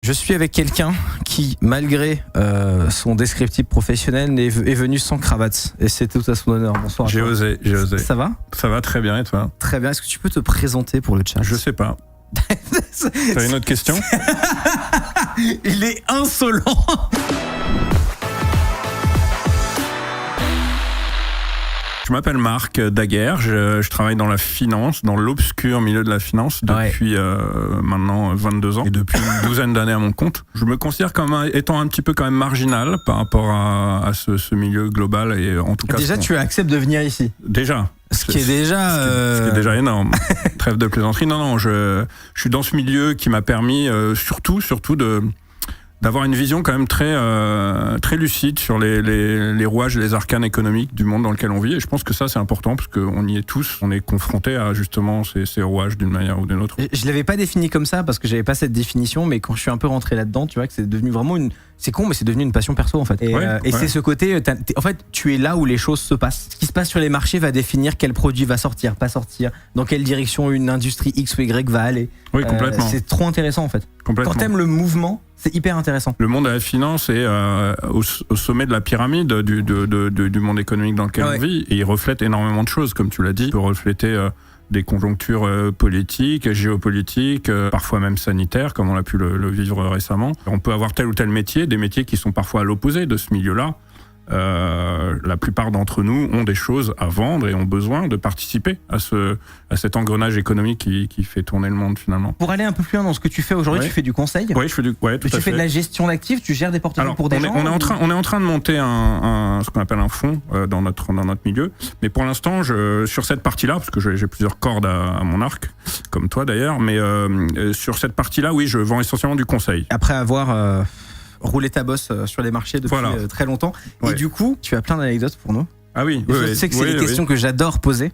Je suis avec quelqu'un qui, malgré son descriptif professionnel, est venu sans cravate. Et c'est tout à son honneur. Bonsoir. J'ai osé. Ça va ? Ça va très bien, et toi ? Très bien. Est-ce que tu peux te présenter pour le chat ? Je sais pas. T'as une autre question ? Il est insolent. Je m'appelle Marc Daguerre, je travaille dans la finance, dans l'obscur milieu de la finance depuis maintenant 22 ans et depuis une douzaine d'années à mon compte. Je me considère comme étant un petit peu quand même marginal par rapport à ce milieu global et en tout cas... Déjà, tu acceptes de venir ici ? Déjà. Ce qui est déjà énorme. Trêve de plaisanterie. Non, je suis dans ce milieu qui m'a permis surtout d'avoir une vision quand même très lucide sur les rouages et les arcanes économiques du monde dans lequel on vit. Et je pense que ça, c'est important parce qu'on y est tous. On est confrontés à justement ces rouages d'une manière ou d'une autre. Je l'avais pas défini comme ça parce que j'avais pas cette définition, mais quand je suis un peu rentré là-dedans, tu vois que c'est devenu vraiment c'est con, mais c'est devenu une passion perso en fait. Et c'est ce côté, en fait, tu es là où les choses se passent. Ce qui se passe sur les marchés va définir quel produit va sortir, pas sortir, dans quelle direction une industrie X ou Y va aller. Oui, complètement. C'est trop intéressant en fait. Complètement. Quand t'aimes le mouvement, c'est hyper intéressant. Le monde de la finance est au sommet de la pyramide du monde économique dans lequel on vit, et il reflète énormément de choses, comme tu l'as dit. Il peut refléter des conjonctures politiques, géopolitiques, parfois même sanitaires, comme on a pu le vivre récemment. On peut avoir tel ou tel métier, des métiers qui sont parfois à l'opposé de ce milieu-là. La plupart d'entre nous ont des choses à vendre et ont besoin de participer à cet engrenage économique qui fait tourner le monde finalement. Pour aller un peu plus loin dans ce que tu fais aujourd'hui, tu fais du conseil. Oui, je fais tout à fait. Tu fais de la gestion d'actifs, tu gères des portefeuilles pour des gens. On est en train de monter ce qu'on appelle un fonds dans notre milieu. Mais pour l'instant, sur cette partie-là, parce que j'ai plusieurs cordes à mon arc, comme toi d'ailleurs, mais sur cette partie-là, oui, je vends essentiellement du conseil. Après avoir rouler ta bosse sur les marchés depuis très longtemps. Et du coup, tu as plein d'anecdotes pour nous. Ah oui. Je sais que c'est des questions que j'adore poser.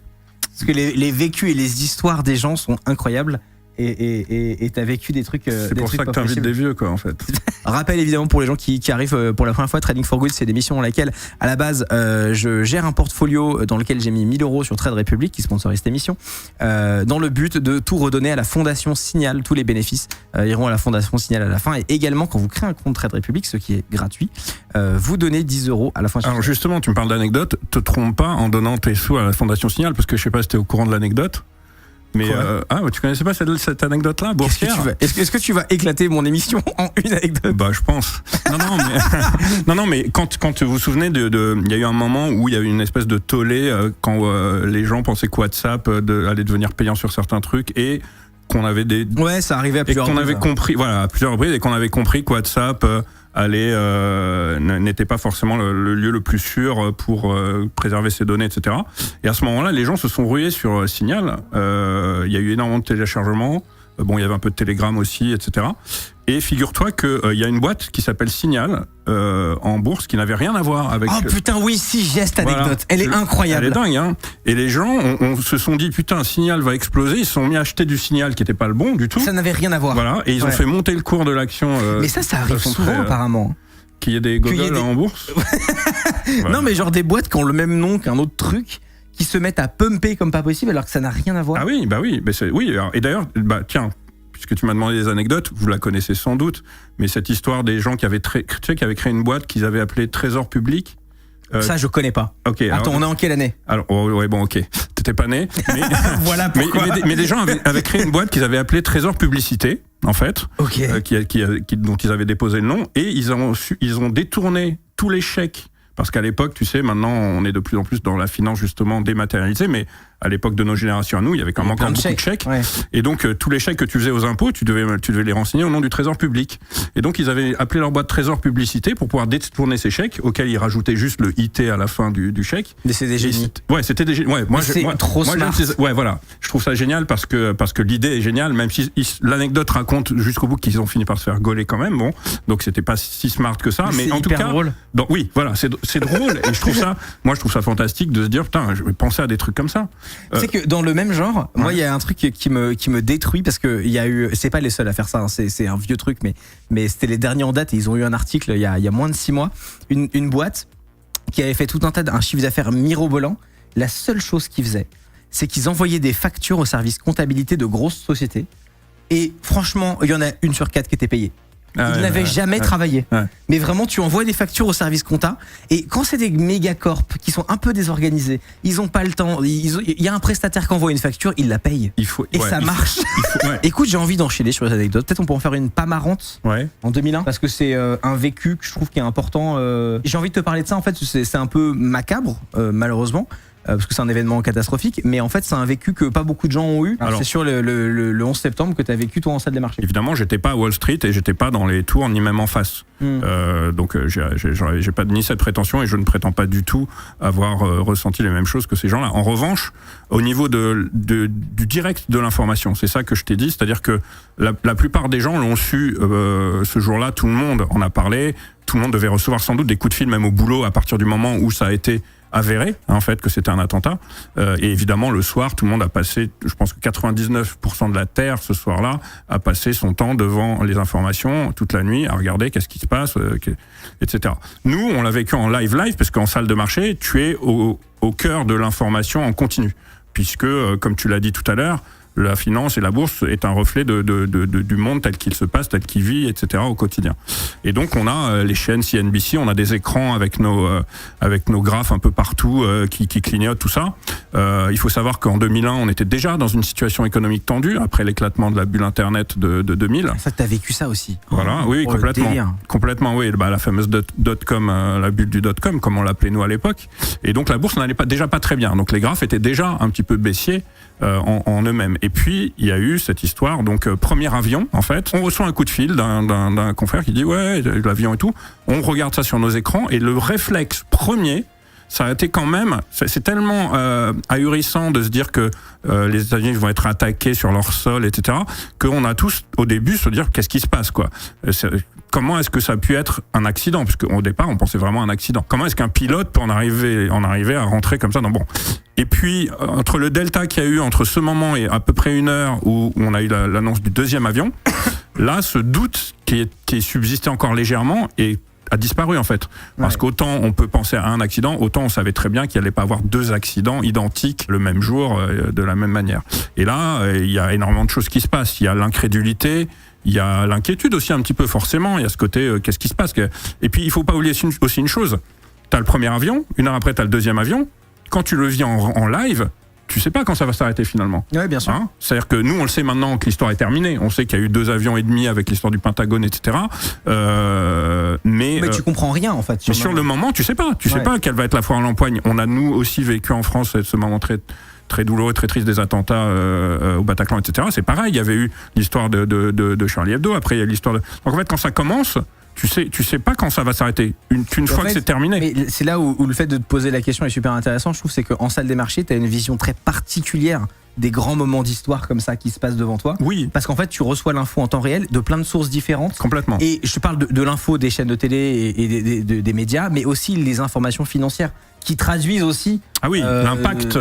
Parce que les vécus et les histoires des gens sont incroyables. Et t'as vécu des trucs. C'est pour ça que t'invites des vieux, quoi, en fait. Rappel évidemment pour les gens qui arrivent pour la première fois, Trading for Good, c'est l'émission dans laquelle, à la base, je gère un portfolio dans lequel j'ai mis 1000 € sur Trade Republic, qui sponsorise cette émission, dans le but de tout redonner à la Fondation Signal. Tous les bénéfices iront à la Fondation Signal à la fin. Et également, quand vous créez un compte Trade Republic, ce qui est gratuit, vous donnez 10 € à la fin. Alors justement, tu me parles d'anecdote. Te trompe pas en donnant tes sous à la Fondation Signal, parce que je sais pas si t'es au courant de l'anecdote. Mais tu connaissais pas cette anecdote-là, boursière ? Est-ce que tu vas éclater mon émission en une anecdote ? Bah, je pense. Non, mais quand vous vous souvenez il y a eu un moment où il y a eu une espèce de tollé quand les gens pensaient que WhatsApp allait devenir payant sur certains trucs et qu'on avait ça arrivait à plusieurs reprises. À plusieurs reprises, et qu'on avait compris que WhatsApp n'était pas forcément le lieu le plus sûr pour préserver ses données, etc. Et à ce moment-là, les gens se sont rués sur Signal. Il y a eu énormément de téléchargements. Il y avait un peu de Telegram aussi, etc. Et figure-toi qu'il y a une boîte qui s'appelle Signal en bourse qui n'avait rien à voir avec... Oh putain, oui, j'ai cette anecdote. Elle est incroyable. Elle est dingue, hein. Et les gens se sont dit, putain, Signal va exploser. Ils se sont mis à acheter du Signal qui n'était pas le bon du tout. Ça n'avait rien à voir. Voilà. Et ils ont fait monter le cours de l'action. Mais ça arrive souvent apparemment. Qu'il y ait des gogoles en bourse. Non, mais genre des boîtes qui ont le même nom qu'un autre truc, qui se mettent à pumper comme pas possible alors que ça n'a rien à voir. Ah oui, et d'ailleurs, tiens, puisque tu m'as demandé des anecdotes, vous la connaissez sans doute, mais cette histoire des gens qui avaient créé une boîte qu'ils avaient appelée Trésor Public. Ça, je connais pas. Okay, Attends, on est en quelle année ? Alors, ok. T'étais pas né. Mais, voilà pourquoi. Mais des gens avaient créé une boîte qu'ils avaient appelée Trésor Publicité, en fait, dont ils avaient déposé le nom, et ils ont détourné tous les chèques. Parce qu'à l'époque, tu sais, maintenant, on est de plus en plus dans la finance justement dématérialisée, mais à l'époque de nos générations à nous, il y avait quand même encore beaucoup de chèques. Ouais. Et donc, tous les chèques que tu faisais aux impôts, tu devais les renseigner au nom du Trésor Public. Et donc, ils avaient appelé leur boîte Trésor Publicité pour pouvoir détourner ces chèques, auxquels ils rajoutaient juste le IT à la fin du chèque. Mais c'est des génies. C'était des génies. Ouais, trop smart. Voilà. Je trouve ça génial parce que l'idée est géniale, même si l'anecdote raconte jusqu'au bout qu'ils ont fini par se faire gauler quand même. Bon, donc c'était pas si smart que ça, mais en tout cas, drôle. Donc, oui, voilà, c'est drôle. Et je trouve ça fantastique de se dire, putain, je vais penser à des trucs comme ça. Tu sais que dans le même genre, moi, il y a un truc qui me détruit parce que il y a eu, c'est pas les seuls à faire ça, hein, c'est un vieux truc, mais c'était les derniers en date et ils ont eu un article il y a moins de 6 mois, une boîte qui avait fait tout un chiffre d'affaires mirobolant. La seule chose qu'ils faisaient, c'est qu'ils envoyaient des factures au service comptabilité de grosses sociétés et franchement, il y en a 1 sur 4 qui était payée. Ils n'avaient jamais travaillé. Ouais. Mais vraiment, tu envoies des factures au service compta. Et quand c'est des mégacorps qui sont un peu désorganisés, ils ont pas le temps. Il y a un prestataire qui envoie une facture, il la paye. Ça marche. Écoute, j'ai envie d'enchaîner sur les anecdotes. Peut-être on peut en faire une pas marrante en 2001. Parce que c'est un vécu que je trouve qui est important. J'ai envie de te parler de ça. En fait, c'est un peu macabre, malheureusement. Parce que c'est un événement catastrophique, mais en fait c'est un vécu que pas beaucoup de gens ont eu. C'est sur le 11 septembre que tu as vécu toi en salle des marchés. Évidemment, j'étais pas à Wall Street et j'étais pas dans les tours ni même en face. Donc j'ai pas ni cette prétention et je ne prétends pas du tout avoir ressenti les mêmes choses que ces gens-là. En revanche, au niveau du direct de l'information, c'est ça que je t'ai dit, c'est-à-dire que la plupart des gens l'ont su ce jour-là, tout le monde en a parlé, tout le monde devait recevoir sans doute des coups de fil même au boulot à partir du moment où ça a été avéré en fait que c'était un attentat et évidemment le soir tout le monde a passé, je pense que 99% de la terre ce soir-là a passé son temps devant les informations toute la nuit à regarder qu'est-ce qui se passe, etc. Nous on l'a vécu en live parce qu'en salle de marché tu es au cœur de l'information en continu puisque comme tu l'as dit tout à l'heure, la finance et la bourse est un reflet du monde tel qu'il se passe, tel qu'il vit, etc. au quotidien. Et donc on a les chaînes CNBC, on a des écrans avec nos graphes un peu partout qui clignotent, tout ça. Il faut savoir qu'en 2001, on était déjà dans une situation économique tendue après l'éclatement de la bulle Internet de 2000. Ça, t'as vécu ça aussi. Voilà, oui, complètement, oui. La fameuse dot-com, la bulle du dot-com, comme on l'appelait nous à l'époque. Et donc la bourse n'allait déjà pas très bien. Donc les graphes étaient déjà un petit peu baissiers en eux-mêmes. Et puis, il y a eu cette histoire, donc premier avion, en fait. On reçoit un coup de fil d'un confrère qui dit « Ouais, l'avion et tout ». On regarde ça sur nos écrans et le réflexe premier, ça a été quand même... C'est tellement ahurissant de se dire que les États-Unis vont être attaqués sur leur sol, etc., qu'on a tous, au début, se dire « Qu'est-ce qui se passe, quoi ?» Comment est-ce que ça a pu être un accident? Parce qu'au départ, on pensait vraiment à un accident. Comment est-ce qu'un pilote peut en arriver à rentrer comme ça dans... Bon. Et puis, entre le delta qu'il y a eu entre ce moment et à peu près une heure où on a eu l'annonce du deuxième avion, là, ce doute qui est subsisté encore légèrement a disparu en fait. Parce qu'autant on peut penser à un accident, autant on savait très bien qu'il n'allait pas avoir deux accidents identiques le même jour, de la même manière. Et là, il y a énormément de choses qui se passent. Il y a l'incrédulité, il y a l'inquiétude aussi un petit peu forcément, il y a ce côté qu'est-ce qui se passe. Et puis il faut pas oublier aussi une chose, tu as le premier avion, une heure après tu as le deuxième avion, quand tu le vis en live, tu sais pas quand ça va s'arrêter finalement. Oui, bien sûr. C'est-à-dire que nous, on le sait maintenant que l'histoire est terminée. On sait qu'il y a eu 2 avions et demi avec l'histoire du Pentagone, etc. Mais tu comprends rien en fait. Mais sur le moment, tu sais pas. Tu sais pas quelle va être la foire à l'empoigne. On a nous aussi vécu en France ce moment très très douloureux, très triste des attentats au Bataclan, etc. C'est pareil. Il y avait eu l'histoire de Charlie Hebdo. Après, il y a l'histoire de... Donc en fait, quand ça commence... Tu sais pas quand ça va s'arrêter. Une fois que c'est terminé. Mais c'est là où le fait de te poser la question est super intéressant. Je trouve c'est qu'en salle des marchés, tu as une vision très particulière des grands moments d'histoire comme ça qui se passent devant toi. Oui. Parce qu'en fait, tu reçois l'info en temps réel de plein de sources différentes. Complètement. Et je parle de l'info des chaînes de télé et des médias, mais aussi les informations financières qui traduisent aussi l'impact,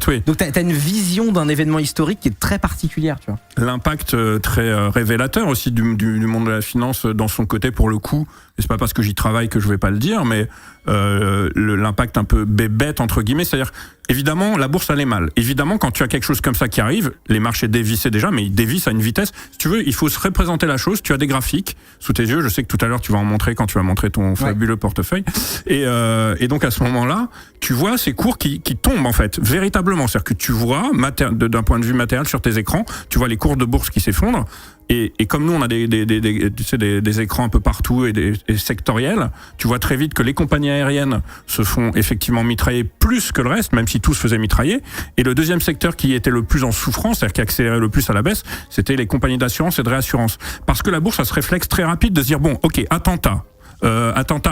oui. Donc t'as une vision d'un événement historique qui est très particulière, tu vois. L'impact très révélateur aussi du monde de la finance dans son côté pour le coup. Et c'est pas parce que j'y travaille que je vais pas le dire, mais l'impact un peu bête entre guillemets, c'est-à-dire évidemment la bourse allait mal. Évidemment quand tu as quelque chose comme ça qui arrive, les marchés dévissaient déjà, mais ils dévissent à une vitesse. Si tu veux, il faut se représenter la chose. Tu as des graphiques sous tes yeux. Je sais que tout à l'heure tu vas en montrer quand tu vas montrer ton fabuleux portefeuille. Et donc à ce moment-là, tu vois ces cours qui tombent en fait véritablement. C'est-à-dire que tu vois d'un point de vue matériel sur tes écrans, tu vois les cours de bourse qui s'effondrent. Et comme nous on a des écrans un peu partout et sectoriels, tu vois très vite que les compagnies aériennes se font effectivement mitrailler plus que le reste, même si tout se faisait mitrailler. Et le deuxième secteur qui était le plus en souffrance, c'est-à-dire qui accélérait le plus à la baisse, c'était les compagnies d'assurance et de réassurance. Parce que la bourse a ce réflexe très rapide de se dire bon, ok, attentat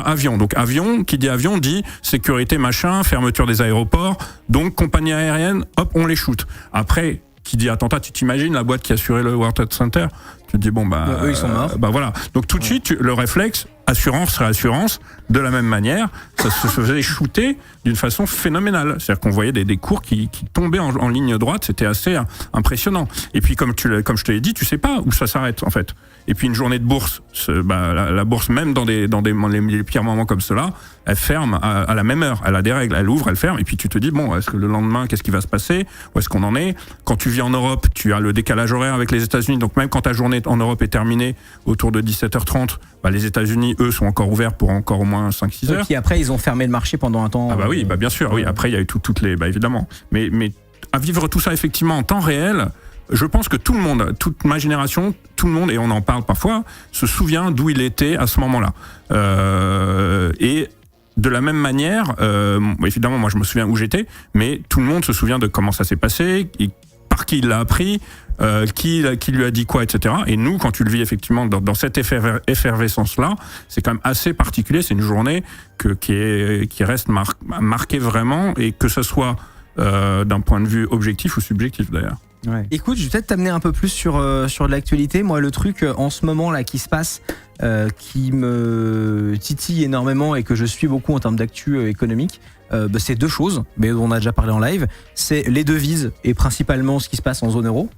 avion. Donc avion, qui dit avion dit sécurité machin, fermeture des aéroports. Donc compagnie aérienne, hop, on les shoot. Après, qui dit attentat, tu t'imagines la boîte qui assurait le World Trade Center, tu te dis bon eux ils sont morts. Voilà. Donc tout de suite le réflexe assurance, réassurance, de la même manière, ça se faisait shooter d'une façon phénoménale. C'est-à-dire qu'on voyait des cours qui tombaient en ligne droite, c'était assez impressionnant. Et puis comme je te l'ai dit, tu sais pas où ça s'arrête en fait. Et puis une journée de bourse, la bourse même dans les pires moments comme cela, elle ferme à la même heure. Elle a des règles, elle ouvre, elle ferme. Et puis tu te dis bon, est-ce que le lendemain, qu'est-ce qui va se passer? Où est-ce qu'on en est? Quand tu vis en Europe, tu as le décalage horaire avec les États-Unis. Donc même quand ta journée en Europe est terminée autour de 17h30, les États-Unis eux sont encore ouverts pour encore au moins 5-6 heures. Et puis après ils ont fermé le marché pendant un temps. Ah oui, bien sûr. Oui, après il y a eu toutes les, évidemment. Mais à vivre tout ça effectivement en temps réel. Je pense que tout le monde, toute ma génération, tout le monde, et on en parle parfois, se souvient d'où il était à ce moment-là. Et de la même manière, évidemment, moi je me souviens où j'étais, mais tout le monde se souvient de comment ça s'est passé, par qui il l'a appris, qui lui a dit quoi, etc. Et nous, quand tu le vis effectivement dans cette effervescence-là, c'est quand même assez particulier. C'est une journée qui reste marquée vraiment, et que ce soit d'un point de vue objectif ou subjectif d'ailleurs. Ouais. Écoute, je vais peut-être t'amener un peu plus sur de l'actualité. Moi, le truc en ce moment là qui se passe, qui me titille énormément et que je suis beaucoup en termes d'actu économique, c'est deux choses, mais on a déjà parlé en live. C'est les devises et principalement ce qui se passe en zone euro.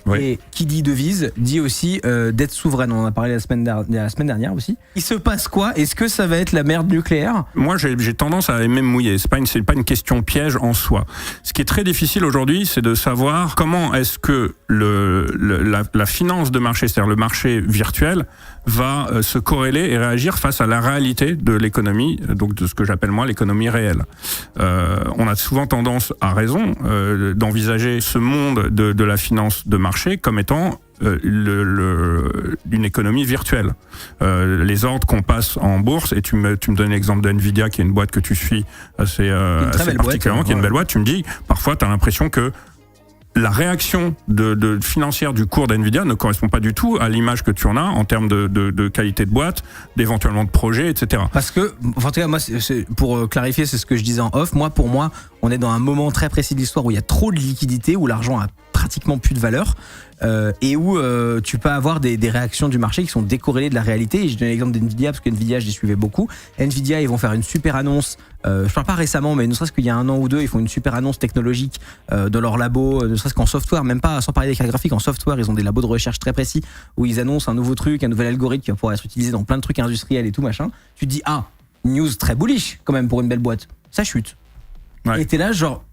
Oui. Et qui dit devise dit aussi dette souveraine. On en a parlé la semaine dernière aussi. Il se passe quoi? Est-ce que ça va être la merde nucléaire? Moi, j'ai tendance à aimer me mouiller. C'est pas une question piège en soi. Ce qui est très difficile aujourd'hui, c'est de savoir comment est-ce que la finance de marché, c'est-à-dire le marché virtuel, va se corréler et réagir face à la réalité de l'économie, donc de ce que j'appelle moi l'économie réelle. On a souvent tendance, à raison, d'envisager ce monde de la finance de marché comme étant une économie virtuelle. Les ordres qu'on passe en bourse, et tu me donnes l'exemple de Nvidia, qui est une boîte que tu suis assez particulièrement, qui est une belle boîte, tu me dis, parfois tu as l'impression que la réaction financière du cours d'Nvidia ne correspond pas du tout à l'image que tu en as en termes de qualité de boîte, d'éventuellement de projet, etc. Parce que, en tout cas, moi, pour clarifier, c'est ce que je disais en off. Pour moi, on est dans un moment très précis de l'histoire où il y a trop de liquidités, où l'argent a pratiquement plus de valeur, et où tu peux avoir des réactions du marché qui sont décorrélées de la réalité. Et je donne l'exemple d'Nvidia parce que Nvidia, je les suivais beaucoup. Nvidia, ils vont faire une super annonce. Je parle pas récemment, mais ne serait-ce qu'il y a un an ou deux, ils font une super annonce technologique de leur labo, ne serait-ce qu'en software, même pas sans parler des cartes graphiques, en software, ils ont des labos de recherche très précis où ils annoncent un nouveau truc, un nouvel algorithme qui va pouvoir être utilisé dans plein de trucs industriels et tout machin. Tu te dis, news très bullish quand même pour une belle boîte. Ça chute. Ouais. Et t'es là genre,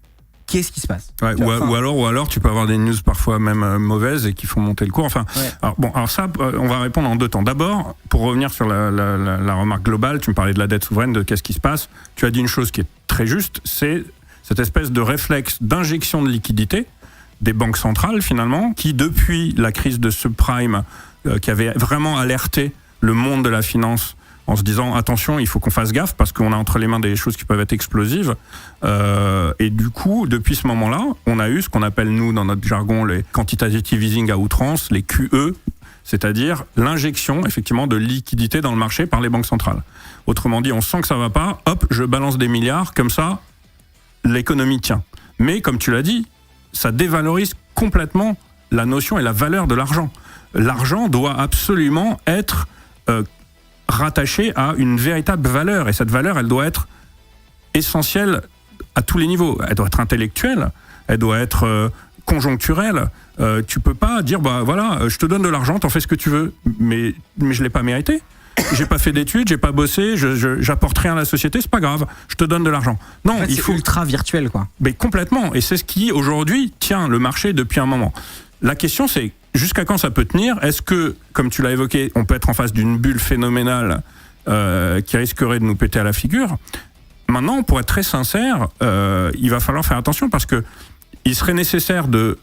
qu'est-ce qui se passe? Ouais, ou alors tu peux avoir des news parfois même mauvaises et qui font monter le cours. Enfin, ouais. Alors ça, on va répondre en deux temps. D'abord, pour revenir sur la remarque globale, tu me parlais de la dette souveraine, de qu'est-ce qui se passe. Tu as dit une chose qui est très juste, c'est cette espèce de réflexe d'injection de liquidité des banques centrales finalement, qui depuis la crise de subprime, qui avait vraiment alerté le monde de la finance en se disant attention, il faut qu'on fasse gaffe parce qu'on a entre les mains des choses qui peuvent être explosives. Et du coup, depuis ce moment-là, on a eu ce qu'on appelle nous dans notre jargon les quantitative easing à outrance, les QE, c'est-à-dire l'injection effectivement de liquidité dans le marché par les banques centrales. Autrement dit, on sent que ça va pas, hop, je balance des milliards, comme ça, l'économie tient. Mais comme tu l'as dit, ça dévalorise complètement la notion et la valeur de l'argent. L'argent doit absolument être rattachée à une véritable valeur, et cette valeur, elle doit être essentielle à tous les niveaux. Elle doit être intellectuelle, elle doit être conjoncturelle. Tu peux pas dire voilà, je te donne de l'argent, t'en fais ce que tu veux, mais je l'ai pas mérité. J'ai pas fait d'études, j'ai pas bossé, j'apporte rien à la société, c'est pas grave, je te donne de l'argent. Non, en fait, il faut ultra virtuel quoi. Mais complètement, et c'est ce qui aujourd'hui tient le marché depuis un moment. La question c'est jusqu'à quand ça peut tenir? Est-ce que, comme tu l'as évoqué, on peut être en face d'une bulle phénoménale qui risquerait de nous péter à la figure? Maintenant, pour être très sincère, il va falloir faire attention parce que il serait nécessaire de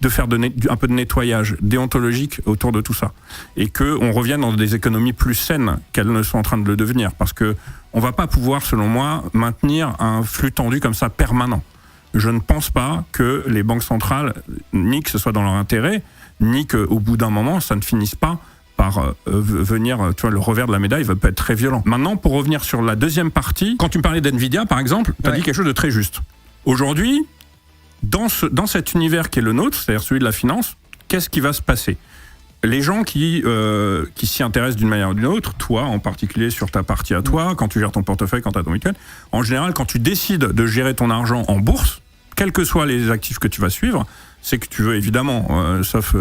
faire un peu de nettoyage déontologique autour de tout ça et qu'on revienne dans des économies plus saines qu'elles ne sont en train de le devenir, parce que on va pas pouvoir, selon moi, maintenir un flux tendu comme ça permanent. Je ne pense pas que les banques centrales, ni que ce soit dans leur intérêt, ni qu'au bout d'un moment, ça ne finisse pas par venir, tu vois, le revers de la médaille va peut être très violent. Maintenant, pour revenir sur la deuxième partie, quand tu me parlais d'Nvidia, par exemple, tu as dit quelque chose de très juste. Aujourd'hui, dans cet univers qui est le nôtre, c'est-à-dire celui de la finance, qu'est-ce qui va se passer? les gens qui s'y intéressent d'une manière ou d'une autre, toi en particulier sur ta partie à toi, quand tu gères ton portefeuille, quand tu as ton Bitcoin, en général, quand tu décides de gérer ton argent en bourse, quels que soient les actifs que tu vas suivre, c'est que tu veux évidemment, sauf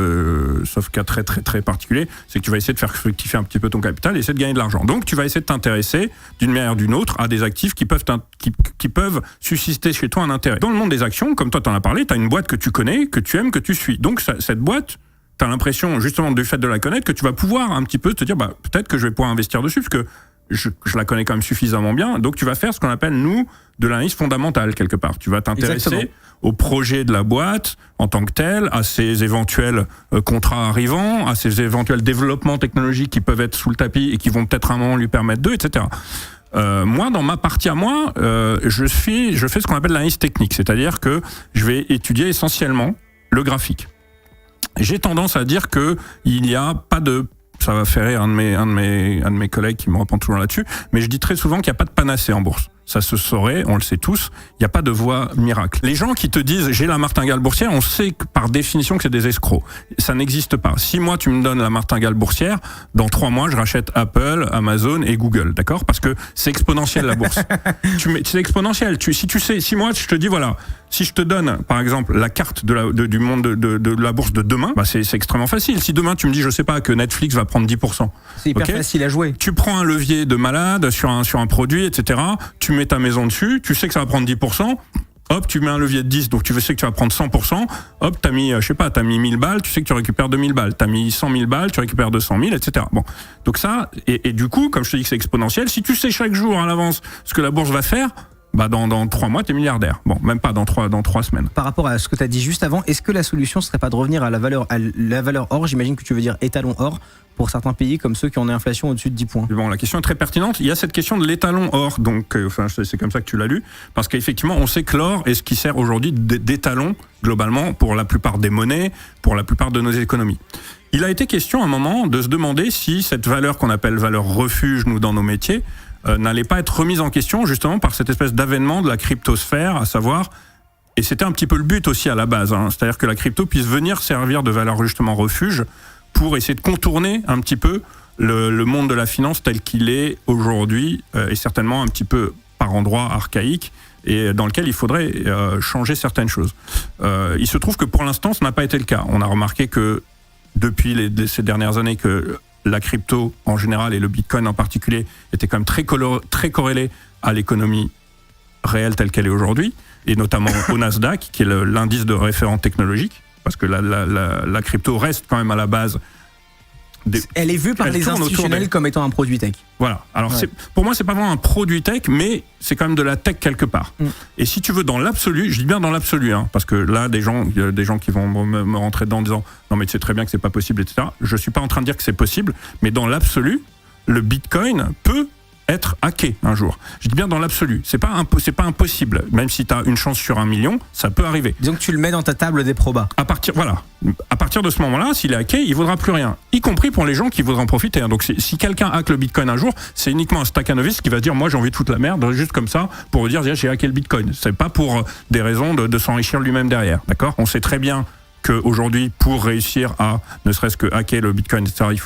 cas très très très particulier, c'est que tu vas essayer de faire fructifier un petit peu ton capital et essayer de gagner de l'argent. Donc tu vas essayer de t'intéresser d'une manière ou d'une autre à des actifs qui peuvent susciter chez toi un intérêt. Dans le monde des actions, comme toi t'en as parlé, t'as une boîte que tu connais, que tu aimes, que tu suis. Donc cette boîte, t'as l'impression justement du fait de la connaître que tu vas pouvoir un petit peu te dire peut-être que je vais pouvoir investir dessus parce que je la connais quand même suffisamment bien. Donc tu vas faire ce qu'on appelle nous de l'analyse fondamentale quelque part. Tu vas t'intéresser au projet de la boîte en tant que tel, à ses éventuels contrats arrivants, à ses éventuels développements technologiques qui peuvent être sous le tapis et qui vont peut-être à un moment lui permettre d'eux, etc. Moi, dans ma partie à moi, je fais ce qu'on appelle l'analyse technique, c'est-à-dire que je vais étudier essentiellement le graphique. J'ai tendance à dire que il n'y a pas de, ça va faire rire un de mes collègues qui me reprend toujours là-dessus, mais je dis très souvent qu'il n'y a pas de panacée en bourse. Ça se saurait, on le sait tous, il n'y a pas de voie miracle. Les gens qui te disent j'ai la martingale boursière, on sait que par définition que c'est des escrocs. Ça n'existe pas. Si moi tu me donnes la martingale boursière, dans 3 mois je rachète Apple, Amazon et Google, d'accord ? Parce que c'est exponentiel la bourse. C'est exponentiel. Si moi je te dis voilà, si je te donne par exemple la carte du monde de la bourse de demain, c'est extrêmement facile. Si demain tu me dis je sais pas que Netflix va prendre 10%, c'est hyper facile à jouer. Tu prends un levier de malade sur un produit, etc. Tu mets ta maison dessus, tu sais que ça va prendre 10%, hop, tu mets un levier de 10, donc tu sais que tu vas prendre 100%, hop, t'as mis 1000 balles, tu sais que tu récupères 2000 balles, t'as mis 100 000 balles, tu récupères 200 000, etc. Bon. Donc ça, et du coup, comme je te dis que c'est exponentiel, si tu sais chaque jour à l'avance ce que la bourse va faire, dans 3 mois, t'es milliardaire. Bon, même pas dans 3 semaines. Par rapport à ce que tu as dit juste avant, est-ce que la solution serait pas de revenir à la valeur or, j'imagine que tu veux dire étalon or, pour certains pays comme ceux qui ont une inflation au-dessus de 10 points. Bon, la question est très pertinente. Il y a cette question de l'étalon or, donc c'est comme ça que tu l'as lu, parce qu'effectivement, on sait que l'or est ce qui sert aujourd'hui d'étalon globalement pour la plupart des monnaies, pour la plupart de nos économies. Il a été question à un moment de se demander si cette valeur qu'on appelle valeur refuge, nous, dans nos métiers, n'allait pas être remise en question justement par cette espèce d'avènement de la cryptosphère, à savoir, et c'était un petit peu le but aussi à la base, c'est-à-dire que la crypto puisse venir servir de valeur justement refuge pour essayer de contourner un petit peu le monde de la finance tel qu'il est aujourd'hui, et certainement un petit peu par endroits archaïque, et dans lequel il faudrait changer certaines choses. Il se trouve que pour l'instant, ce n'a pas été le cas. On a remarqué que depuis ces dernières années que la crypto en général et le Bitcoin en particulier étaient quand même très corrélés à l'économie réelle telle qu'elle est aujourd'hui, et notamment au Nasdaq, qui est l'indice de référence technologique, parce que la crypto reste quand même à la base. Elle est vue par les institutionnels comme étant un produit tech. Voilà. Alors pour moi, c'est pas vraiment un produit tech, mais c'est quand même de la tech quelque part. Et si tu veux, dans l'absolu, je dis bien dans l'absolu, parce que là, il y a des gens qui vont me rentrer dedans en disant non mais tu sais très bien que c'est pas possible, etc. Je suis pas en train de dire que c'est possible, mais dans l'absolu, le Bitcoin peut être hacké un jour. Je dis bien dans l'absolu. C'est pas impossible. Même si tu as une chance sur 1 million, ça peut arriver. Disons que tu le mets dans ta table des probas. À partir de ce moment-là, s'il est hacké, il vaudra plus rien. Y compris pour les gens qui voudraient en profiter. Donc si quelqu'un hack le Bitcoin un jour, c'est uniquement un stacanoviste qui va dire moi j'ai envie de foutre la merde juste comme ça pour dire j'ai hacké le Bitcoin. C'est pas pour des raisons de s'enrichir lui-même derrière. D'accord ? On sait très bien qu'aujourd'hui, pour réussir à ne serait-ce que hacker le Bitcoin, etc.,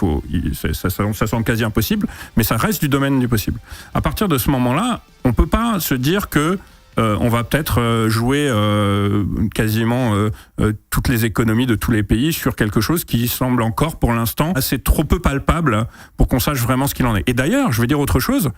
ça semble quasi impossible, mais ça reste du domaine du possible. À partir de ce moment-là, on peut pas se dire que on va peut-être jouer quasiment toutes les économies de tous les pays sur quelque chose qui semble encore, pour l'instant, assez trop peu palpable pour qu'on sache vraiment ce qu'il en est. Et d'ailleurs, je vais dire autre chose,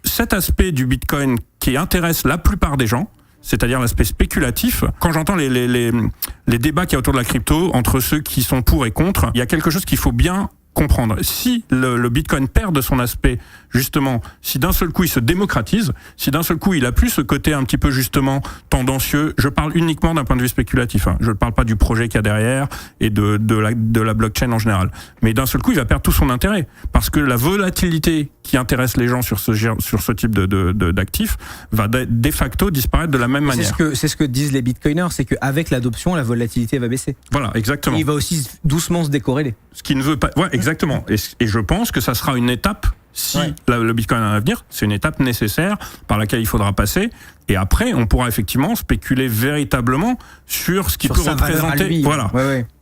cet aspect du Bitcoin qui intéresse la plupart des gens, c'est-à-dire l'aspect spéculatif. Quand j'entends les débats qu'il y a autour de la crypto, entre ceux qui sont pour et contre, il y a quelque chose qu'il faut bien comprendre. Si le Bitcoin perd de son aspect, justement, si d'un seul coup il se démocratise, si d'un seul coup il a plus ce côté un petit peu justement tendancieux, je parle uniquement d'un point de vue spéculatif, je ne parle pas du projet qu'il y a derrière et de la blockchain en général. Mais d'un seul coup il va perdre tout son intérêt, parce que la volatilité qui intéresse les gens sur ce type d'actifs va de facto disparaître de la même manière. C'est ce que disent les bitcoiners, c'est qu'avec l'adoption, la volatilité va baisser. Voilà, exactement. Et il va aussi doucement se décorréler. Ce qui ne veut pas... Ouais, exactement. Et je pense que ça sera une étape, si le Bitcoin a un avenir, c'est une étape nécessaire par laquelle il faudra passer. Et après, on pourra effectivement spéculer véritablement sur ce qui peut représenter... Voilà.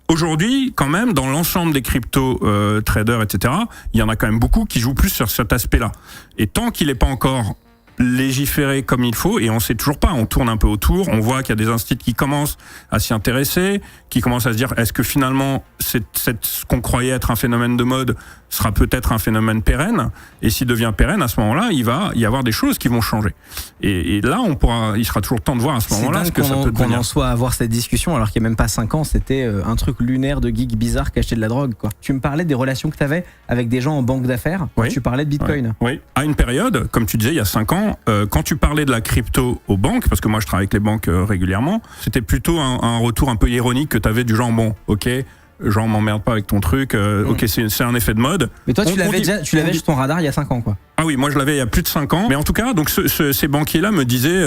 aujourd'hui, quand même, dans l'ensemble des crypto traders, etc., il y en a quand même beaucoup qui jouent plus sur cet aspect-là. Et tant qu'il n'est pas encore légiféré comme il faut, et on sait toujours pas, on tourne un peu autour, on voit qu'il y a des instituts qui commencent à s'y intéresser, qui commencent à se dire, est-ce que finalement, ce qu'on croyait être un phénomène de mode sera peut-être un phénomène pérenne, et s'il devient pérenne, à ce moment-là, il va y avoir des choses qui vont changer. Et là, il sera toujours temps de voir à ce moment-là ce que ça peut devenir. Qu'on en soit à avoir cette discussion, alors qu'il n'y a même pas 5 ans, c'était un truc lunaire de geek bizarre qui achetait de la drogue, quoi. Tu me parlais des relations que tu avais avec des gens en banque d'affaires, oui. Tu parlais de Bitcoin. Oui. À une période, comme tu disais, il y a 5 ans, quand tu parlais de la crypto aux banques, parce que moi je travaille avec les banques régulièrement, c'était plutôt un retour un peu ironique que tu avais du genre, bon, ok, genre m'emmerde pas avec ton truc, ok, c'est un effet de mode. Mais toi tu l'avais sur ton radar il y a 5 ans, quoi. Ah oui, moi je l'avais il y a plus de 5 ans, mais en tout cas, donc ces banquiers-là me disaient,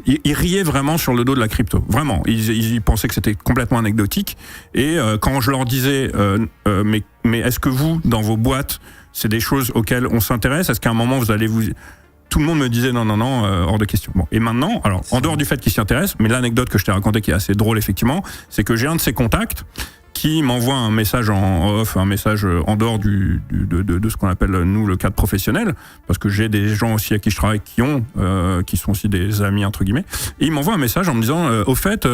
ils riaient vraiment sur le dos de la crypto, vraiment, ils pensaient que c'était complètement anecdotique, et quand je leur disais, mais est-ce que vous, dans vos boîtes, c'est des choses auxquelles on s'intéresse, est-ce qu'à un moment vous allez tout le monde me disait non, hors de question. Bon. Et maintenant, alors, en dehors du fait qu'ils s'y intéressent, mais l'anecdote que je t'ai racontée qui est assez drôle, effectivement, c'est que j'ai un de ces contacts qui m'envoie un message en off, un message en dehors de ce qu'on appelle, nous, le cadre professionnel, parce que j'ai des gens aussi à qui je travaille qui sont aussi des amis, entre guillemets, et il m'envoie un message en me disant, au fait,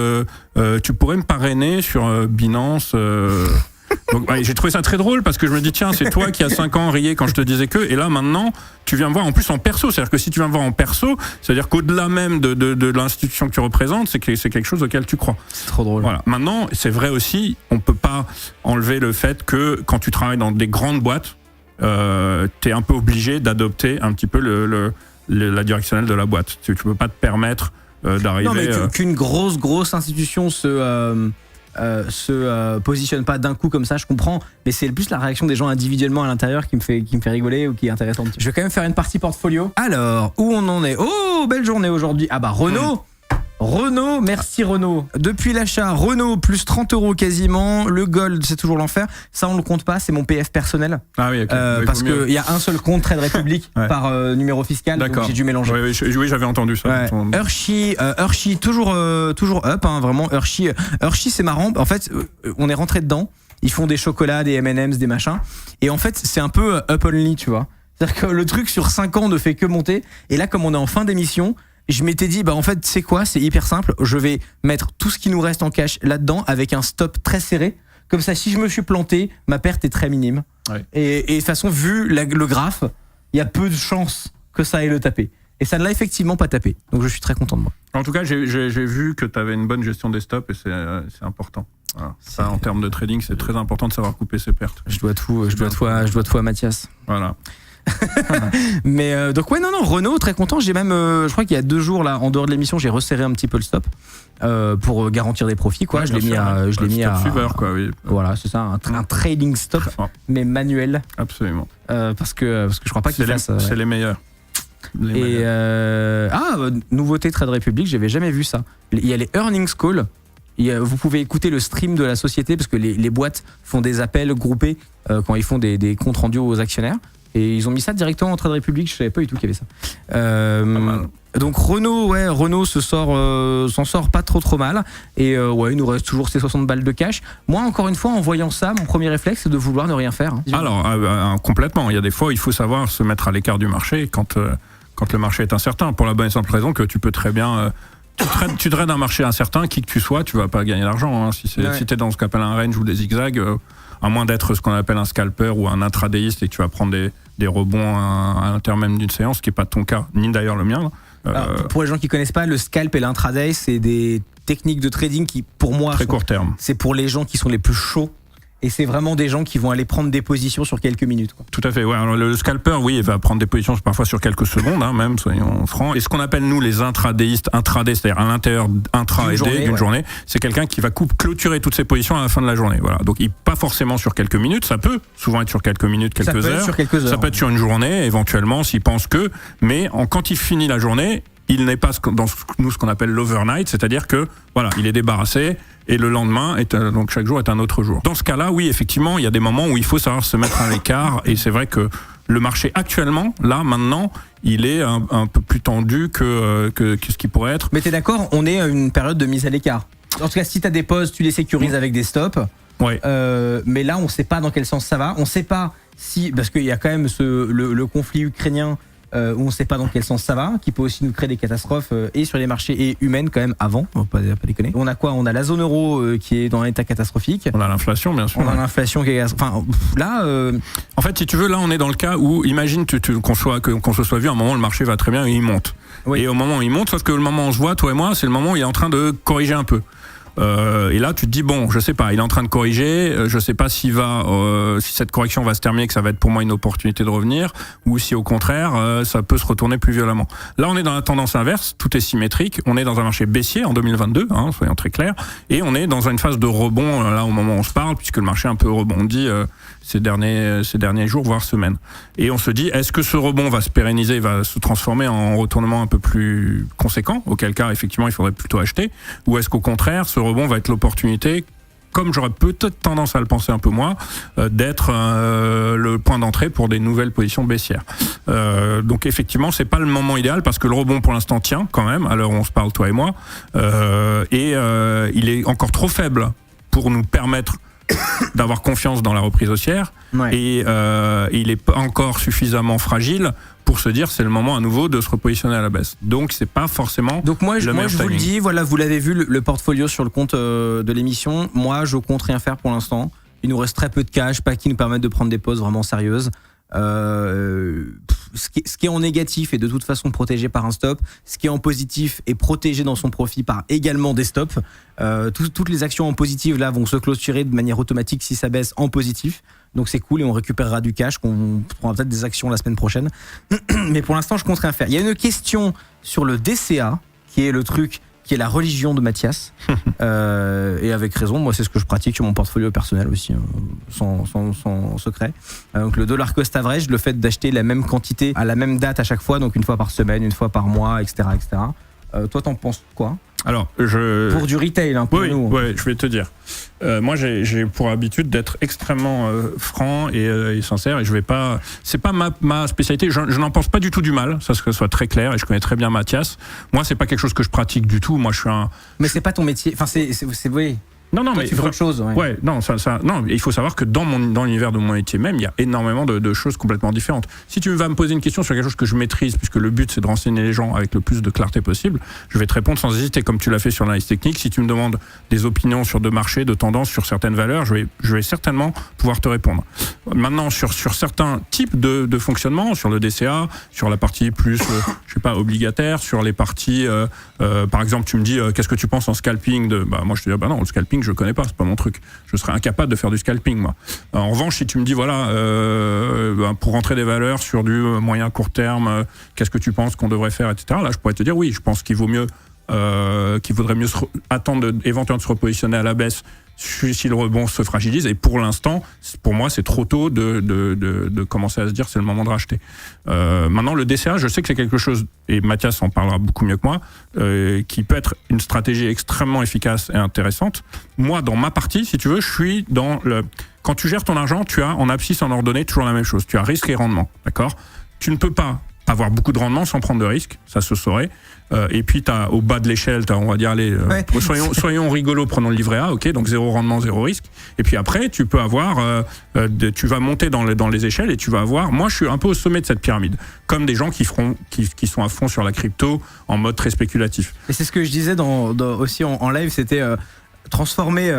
tu pourrais me parrainer sur Binance Donc, j'ai trouvé ça très drôle parce que je me dis, tiens, c'est toi qui a 5 ans riais quand je te disais que, et là maintenant tu viens me voir en plus en perso, c'est-à-dire que si tu viens me voir en perso, c'est-à-dire qu'au-delà même de l'institution que tu représentes, c'est quelque chose auquel tu crois. C'est trop drôle. Voilà. Maintenant, c'est vrai aussi, on peut pas enlever le fait que quand tu travailles dans des grandes boîtes, t'es un peu obligé d'adopter un petit peu la directionnelle de la boîte. Tu peux pas te permettre d'arriver... Non, mais qu'une grosse institution se positionne pas d'un coup comme ça, je comprends, mais c'est plus la réaction des gens individuellement à l'intérieur qui me fait rigoler ou qui est intéressante. Je vais quand même faire une partie portfolio. Alors, où on en est? Oh, belle journée aujourd'hui. Ah bah Renault. Renault, merci Renault. Depuis l'achat, Renault plus 30 € quasiment. Le Gold, c'est toujours l'enfer. Ça, on le compte pas, c'est mon PF personnel. Ah oui, ok. Parce qu'il y a un seul compte Trade Republic par numéro fiscal. D'accord. Donc j'ai dû mélanger. Oui, j'avais entendu ça. Ouais. Hershey, toujours up, hein, vraiment. Hershey, c'est marrant. En fait, on est rentré dedans. Ils font des chocolats, des M&M's, des machins. Et en fait, c'est un peu up only, tu vois. C'est-à-dire que le truc sur 5 ans ne fait que monter. Et là, comme on est en fin d'émission, je m'étais dit, bah en fait, c'est quoi? C'est hyper simple. Je vais mettre tout ce qui nous reste en cash là-dedans avec un stop très serré. Comme ça, si je me suis planté, ma perte est très minime. Ouais. Et de toute façon, vu le graphe, il y a peu de chances que ça aille le taper. Et ça ne l'a effectivement pas tapé. Donc je suis très content de moi. En tout cas, j'ai vu que tu avais une bonne gestion des stops et c'est important. Voilà. Ça, en termes de trading, c'est très important de savoir couper ses pertes. Je dois tout à Mathias. Voilà. Mais donc ouais, non, Renault, très content. J'ai même, je crois qu'il y a 2 jours là, en dehors de l'émission, j'ai resserré un petit peu le stop pour garantir des profits, quoi. Ouais, je l'ai mis à suiveur, quoi. Oui. Voilà, c'est ça, un trading stop, mais manuel. Absolument. Parce que je crois pas qu'il fasse. C'est les meilleurs. Nouveauté Trade Republic, j'avais jamais vu ça. Il y a les earnings call. Vous pouvez écouter le stream de la société parce que les boîtes font des appels groupés quand ils font des comptes rendus aux actionnaires. Et ils ont mis ça directement en Trade Republic, je savais pas du tout qu'il y avait ça. Donc Renault s'en sort pas trop mal. Et il nous reste toujours ces 60 balles de cash. Moi, encore une fois, en voyant ça, mon premier réflexe, c'est de vouloir ne rien faire. Alors, complètement. Il y a des fois, il faut savoir se mettre à l'écart du marché quand le marché est incertain. Pour la bonne et simple raison que tu peux très bien... tu trades un marché incertain, qui que tu sois, tu vas pas gagner d'argent. Hein. Si t'es dans ce qu'on appelle un range ou des zigzags, à moins d'être ce qu'on appelle un scalper ou un intradayiste et que tu vas prendre des rebonds à l'intérieur même d'une séance, ce qui n'est pas ton cas, ni d'ailleurs le mien. Alors, pour les gens qui connaissent pas, le scalp et l'intraday, c'est des techniques de trading qui, pour moi, très court terme. C'est pour les gens qui sont les plus chauds. Et c'est vraiment des gens qui vont aller prendre des positions sur quelques minutes, quoi. Tout à fait, ouais. Alors, le scalper, oui, il va prendre des positions parfois sur quelques secondes, hein, même, soyons francs. Et ce qu'on appelle, nous, les intradéistes, intraday, c'est-à-dire à l'intérieur intra et day d'une journée, c'est quelqu'un qui va clôturer toutes ses positions à la fin de la journée. Voilà. Donc, pas forcément sur quelques minutes, ça peut souvent être sur quelques minutes, quelques heures. Ça peut être sur une journée, éventuellement, s'il pense que, mais quand il finit la journée, il n'est pas dans ce qu'on appelle l'overnight, c'est-à-dire que, voilà, il est débarrassé, et le lendemain, donc chaque jour est un autre jour. Dans ce cas-là, oui, effectivement, il y a des moments où il faut savoir se mettre à l'écart, et c'est vrai que le marché actuellement, là, maintenant, il est un peu plus tendu que ce qui pourrait être. Mais t'es d'accord, on est à une période de mise à l'écart. En tout cas, si t'as des pauses, tu les sécurises avec des stops. Ouais. Mais là, on ne sait pas dans quel sens ça va. On ne sait pas si, parce qu'il y a quand même le conflit ukrainien où on ne sait pas dans quel sens ça va, qui peut aussi nous créer des catastrophes et sur les marchés et humaines quand même avant. On va pas déconner. On a quoi ? On a la zone euro qui est dans un état catastrophique. On a l'inflation, bien sûr. On a l'inflation qui est, enfin là. En fait, si tu veux, là, on est dans le cas où, imagine qu'on se soit vu, à un moment, le marché va très bien et il monte. Oui. Et au moment où il monte, sauf que le moment où on se voit, toi et moi, c'est le moment où il est en train de corriger un peu. Et là, tu te dis bon, je sais pas, il est en train de corriger. Je sais pas si cette correction va se terminer, que ça va être pour moi une opportunité de revenir, ou si au contraire, ça peut se retourner plus violemment. Là, on est dans la tendance inverse, tout est symétrique. On est dans un marché baissier en 2022, soyons très clairs, et on est dans une phase de rebond là au moment où on se parle, puisque le marché a un peu rebondi ces derniers jours, voire semaines. Et on se dit, est-ce que ce rebond va se pérenniser, va se transformer en retournement un peu plus conséquent, auquel cas, effectivement, il faudrait plutôt acheter, ou est-ce qu'au contraire, ce rebond va être l'opportunité, comme j'aurais peut-être tendance à le penser un peu moins, d'être le point d'entrée pour des nouvelles positions baissières. Donc effectivement, c'est pas le moment idéal parce que le rebond pour l'instant tient quand même, à l'heure où on se parle, toi et moi, et il est encore trop faible pour nous permettre d'avoir confiance dans la reprise haussière, Ouais. et il est pas encore suffisamment fragile pour se dire c'est le moment à nouveau de se repositionner à la baisse. Donc c'est pas forcément. Donc moi je vous le timing. dis, voilà, vous l'avez vu, le portfolio sur le compte de l'émission. Moi, je compte rien faire pour l'instant. Il nous reste très peu de cash, pas qui nous permettent de prendre des pauses vraiment sérieuses. Ce qui est en négatif est de toute façon protégé par un stop. Ce qui est en positif est protégé dans son profit par également des stops. Toutes les actions en positif là vont se clôturer de manière automatique si ça baisse en positif. Donc c'est cool et on récupérera du cash, qu'on prendra peut-être des actions la semaine prochaine. Mais pour l'instant, je compte rien faire. Il y a une question sur le DCA, qui est le truc qui est la religion de Mathias. Et avec raison, moi c'est ce que je pratique sur mon portfolio personnel aussi, sans secret. Donc le dollar cost average, le fait d'acheter la même quantité à la même date à chaque fois, donc une fois par semaine, une fois par mois, etc. Toi t'en penses quoi ? Alors, Pour du retail, pour nous. Oui, je vais te dire. Moi, j'ai pour habitude d'être extrêmement franc et sincère, et je vais pas. C'est pas ma spécialité. Je n'en pense pas du tout du mal, ça soit très clair, et je connais très bien Mathias. Moi, c'est pas quelque chose que je pratique du tout. Moi, je suis un. Mais c'est pas ton métier. Enfin, c'est oui. Non, Toi, mais tu fais autre chose. Ouais, non, non. Il faut savoir que dans l'univers de mon métier même, il y a énormément de choses complètement différentes. Si tu vas me poser une question sur quelque chose que je maîtrise, puisque le but c'est de renseigner les gens avec le plus de clarté possible, je vais te répondre sans hésiter, comme tu l'as fait sur l'analyse technique. Si tu me demandes des opinions sur deux marchés, de tendances sur certaines valeurs, je vais certainement pouvoir te répondre. Maintenant, sur certains types de fonctionnement, sur le DCA, sur la partie plus, je sais pas, obligataire, sur les parties, par exemple, tu me dis, qu'est-ce que tu penses en scalping moi je te dis, non, le scalping je connais pas, c'est pas mon truc. Je serais incapable de faire du scalping, moi. En revanche, si tu me dis, voilà, pour rentrer des valeurs sur du moyen court terme, qu'est-ce que tu penses qu'on devrait faire, etc. Là, je pourrais te dire, oui, je pense qu'il vaudrait mieux attendre éventuellement de se repositionner à la baisse si le rebond se fragilise. Et pour l'instant, pour moi, c'est trop tôt de commencer à se dire c'est le moment de racheter. Maintenant, le DCA, je sais que c'est quelque chose, et Mathias en parlera beaucoup mieux que moi, qui peut être une stratégie extrêmement efficace et intéressante. Moi, dans ma partie, si tu veux, je suis dans quand tu gères ton argent, tu as en abscisse en ordonnée toujours la même chose. Tu as risque et rendement, d'accord ? Tu ne peux pas avoir beaucoup de rendement sans prendre de risque, ça se saurait. Et puis t'as au bas de l'échelle, on va dire soyons rigolos, prenons le livret A, ok, donc 0 rendement, 0 risque. Et puis après, tu peux avoir, tu vas monter dans les échelles et tu vas avoir. Moi, je suis un peu au sommet de cette pyramide, comme des gens qui sont à fond sur la crypto en mode très spéculatif. Et c'est ce que je disais aussi en live, c'était transformer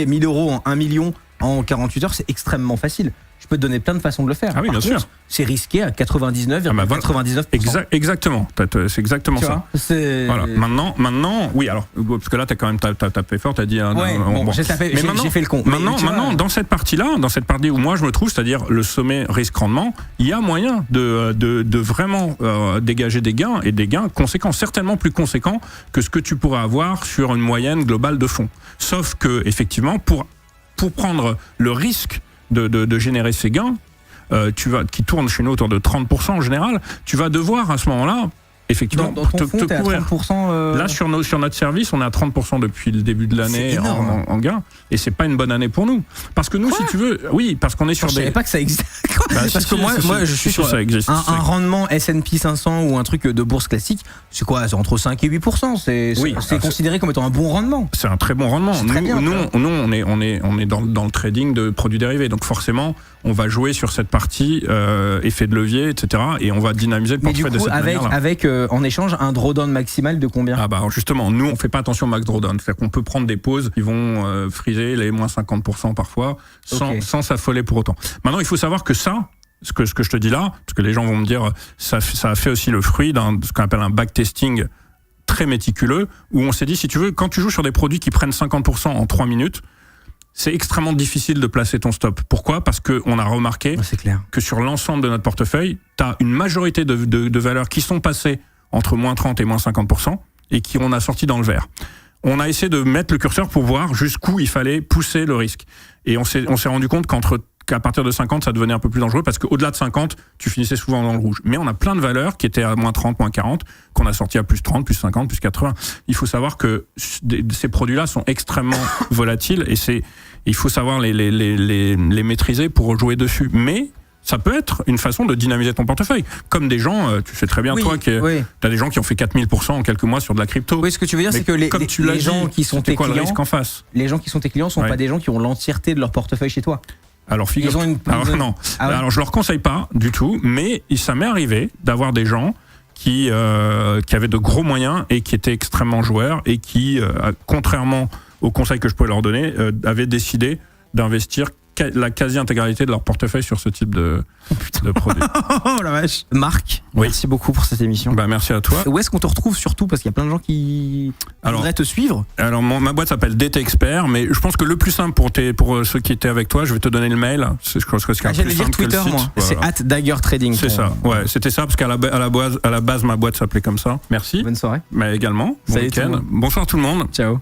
1000 euros en 1 million en 48 heures, c'est extrêmement facile. Je peux te donner plein de façons de le faire. Ah oui, bien sûr. C'est risqué à 99,99%. Exactement. C'est exactement ça. Voilà. Maintenant, oui, alors, parce que là, t'as quand même tapé fort, t'as dit. J'ai fait le con. Maintenant, dans cette partie où moi je me trouve, c'est-à-dire le sommet risque-rendement, il y a moyen de vraiment dégager des gains, et des gains conséquents, certainement plus conséquents que ce que tu pourrais avoir sur une moyenne globale de fonds. Sauf que, effectivement, pour prendre le risque de générer ces gains, qui tournent chez nous autour de 30% en général, tu vas devoir à ce moment-là effectivement, Dans ton fonds, t'es à 30%. Là, sur notre service, on est à 30% depuis le début de l'année en gain. Et c'est pas une bonne année pour nous. Parce que nous, si tu veux, oui, parce qu'on est sur je savais pas que ça existait. Parce que moi, je suis sur un rendement S&P 500 ou un truc de bourse classique. C'est quoi? C'est entre 5 et 8%. C'est considéré comme étant un bon rendement. C'est un très bon rendement. Nous, on est dans le trading de produits dérivés. Donc forcément, on va jouer sur cette partie effet de levier, etc. Et on va dynamiser le portefeuille de cette manière-là. Avec en échange un drawdown maximal de combien? Ah bah alors justement, nous on fait pas attention au max drawdown, c'est-à-dire qu'on peut prendre des pauses qui vont friser les moins 50% parfois sans s'affoler pour autant. Maintenant il faut savoir que ça, ce que je te dis là, parce que les gens vont me dire ça a fait aussi le fruit d'un ce qu'on appelle un backtesting très méticuleux, où on s'est dit si tu veux, quand tu joues sur des produits qui prennent 50% en 3 minutes, c'est extrêmement difficile de placer ton stop. Pourquoi? Parce qu'on a remarqué que sur l'ensemble de notre portefeuille, tu as une majorité de valeurs qui sont passées entre moins 30 et moins 50% et qui on a sorti dans le vert. On a essayé de mettre le curseur pour voir jusqu'où il fallait pousser le risque. Et on s'est rendu compte qu'à partir de 50, ça devenait un peu plus dangereux parce qu'au-delà de 50, tu finissais souvent dans le rouge. Mais on a plein de valeurs qui étaient à moins 30, moins 40, qu'on a sorti à plus 30, plus 50, plus 80. Il faut savoir que ces produits-là sont extrêmement volatiles et il faut savoir les maîtriser pour jouer dessus. Mais ça peut être une façon de dynamiser ton portefeuille. Comme des gens, tu sais très bien, toi, t'as des gens qui ont fait 4000% en quelques mois sur de la crypto. Oui, ce que tu veux dire, c'est que les gens qui sont tes clients, le risque en face. Les gens qui sont tes clients sont pas des gens qui ont l'entièreté de leur portefeuille chez toi. Alors, alors, je leur conseille pas du tout, mais ça m'est arrivé d'avoir des gens qui avaient de gros moyens et qui étaient extrêmement joueurs et qui, contrairement aux conseils que je pouvais leur donner, avaient décidé d'investir la quasi-intégralité de leur portefeuille sur ce type de produit. Oh la vache. Marc, merci beaucoup pour cette émission. Bah, merci à toi. Où est-ce qu'on te retrouve surtout? Parce qu'il y a plein de gens qui voudraient te suivre. Alors, ma boîte s'appelle DT Expert, mais je pense que le plus simple pour ceux qui étaient avec toi, je vais te donner le mail. J'allais dire Twitter, moi. Voilà. C'est @daggertrading. C'est ça, c'était ça, parce qu'à la base, ma boîte s'appelait comme ça. Merci. Bonne soirée. Mais également, bon week-end. Bonsoir tout le monde. Ciao.